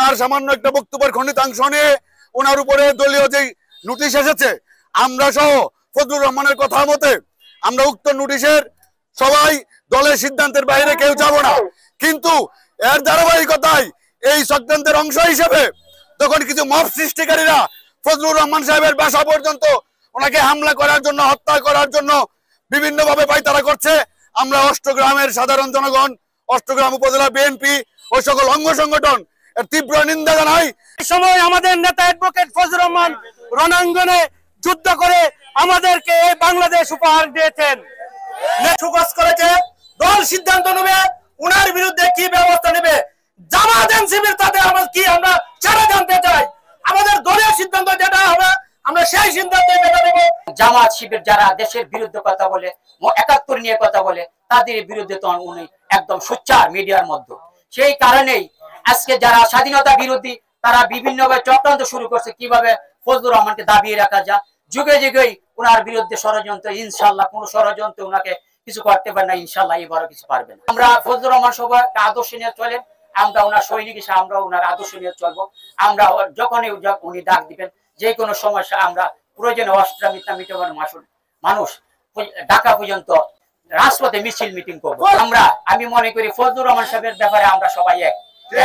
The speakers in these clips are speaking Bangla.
ওনার সামান্য একটা বক্তব্যের খণ্ডিতাংশ নিয়ে ওনার উপরে দলীয় যে নোটিশ এসেছে, আমরা সহ ফজলুর রহমানের কথা মতে আমরা উক্ত নোটিশের সবাই দলের সিদ্ধান্তের বাইরে কেউ যাব না। কিন্তু এর ধারাবাহিকতায় এই চক্রান্তের অংশ হিসেবে তখন কিছু মব সৃষ্টিকারীরা ফজলুর রহমান সাহেবের বাসা পর্যন্ত ওনাকে হামলা করার জন্য, হত্যা করার জন্য বিভিন্নভাবে পায়তারা করছে। আমরা অষ্টগ্রামের সাধারণ জনগণ, অষ্টগ্রাম উপজেলা বিএনপি ও সকল অঙ্গ সংগঠন এর তীব্র নিন্দা জানাই। এই সময় আমাদের নেতা অ্যাডভোকেট ফজলুর রহমান রণাঙ্গনে যুদ্ধ করে আমাদেরকে এই বাংলাদেশ উপহার দিয়েছেন। সুকস করেছে, দল সিদ্ধান্ত নেবে উনার বিরুদ্ধে কি ব্যবস্থা নেবে। জামাত এনসিপির তাতে আমরা কি আমরা সেটা জানতে চাই। আমাদের দলের সিদ্ধান্ত যেটা হবে আমরা সেই সিদ্ধান্তে মেনে নেব। জামাত শিবির যারা দেশের বিরুদ্ধে কথা বলে, ৭১ নিয়ে কথা বলে, তাদের বিরুদ্ধে তো উনি একদম সোচ্চার মিডিয়ার মধ্যে। সেই কারণেই আজকে যারা স্বাধীনতা বিরোধী তারা বিভিন্নভাবে চক্রান্ত শুরু করছে কিভাবে ফজলুর রহমানকে দাবিয়ে রাখা যায়। যুগে যুগেই ওনার বিরুদ্ধে ষড়যন্ত্র, ইনশাল্লাহ কোন ষড়যন্ত্র ওনাকে কিছু করতে পারে না, ইনশাল্লাহ এবারও কিছু পারবে না। আমরা ফজলুর রহমান সবাই আদর্শ নিয়ে চলেন, আমরা ওনার সৈনিক হিসেবে আমরা ওনার আদর্শ নিয়ে চলবো। আমরা যখনই উনি ডাক দিবেন, যে কোনো সমস্যা আমরা প্রয়োজনে অস্ত্র মিথ্যা মিটাবার মানুষ ঢাকা পর্যন্ত রাজপথে মিছিল মিটিং করবো। আমি মনে করি ফজলুর রহমান সাহেবের ব্যাপারে আমরা সবাই এক।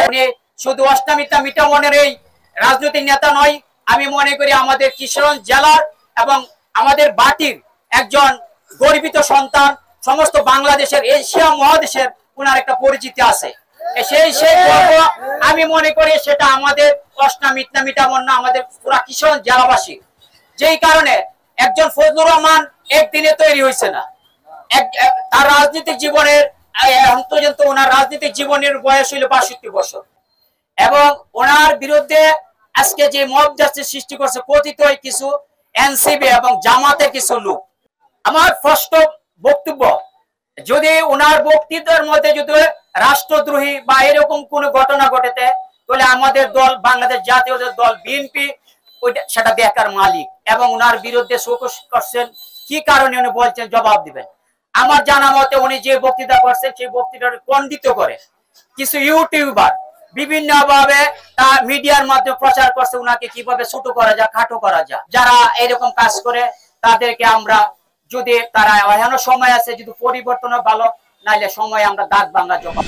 উনি শুধু অষ্টমিতা মিটামনের এই রাজনৈতিক নেতা নয়, আমি মনে করি আমাদের কিশোরগঞ্জ জেলার এবং আমাদের বাটির একজন গর্বিত সন্তান। সমস্ত বাংলাদেশের, এশিয়া মহাদেশের উনার একটা পরিচিতি আছে। সেই গর্ব আমি মনে করি সেটা আমাদের অষ্টমিতা মিটামন না, আমাদের পুরা কিশোরগঞ্জ জেলাবাসী। যেই কারণে একজন ফজলুর রহমান একদিনে তৈরি হয়েছে না, তার রাজনৈতিক জীবনের পর্যন্ত ওনার রাজনৈতিক জীবনের বয়স হইল ৬২ বছর। এবং ওনার বিরুদ্ধে আজকে যে মব জাস্টিস সৃষ্টি করছে কথিত কিছু এনসিপি এবং জামাতের কিছু লোক। আমার স্পষ্ট বক্তব্য, যদি ওনার বক্তৃতার মধ্যে যদি রাষ্ট্রদ্রোহী বা এরকম কোন ঘটনা ঘটেতে, তাহলে আমাদের দল বাংলাদেশ জাতীয় দল বিএনপি সেটা বেকার মালিক। এবং ওনার বিরুদ্ধে শোকস করছেন, কি কারণে উনি বলছেন জবাব দিবেন। আমার জানা মতে উনি যে বক্তৃতা করছেন সেই বক্তৃতার খণ্ডিত করে কিছু ইউটিউবার বিভিন্ন ভাবে তার মিডিয়ার মাধ্যমে প্রচার করছে উনাকে কিভাবে ছোট করা যায়, খাটো করা যায়। যারা এরকম কাজ করে তাদেরকে আমরা, যদি তারা এখনো সময় আছে, যদি পরিবর্তন ভালো, নাইলে সময় আমরা দাঁত ভাঙা জবাব।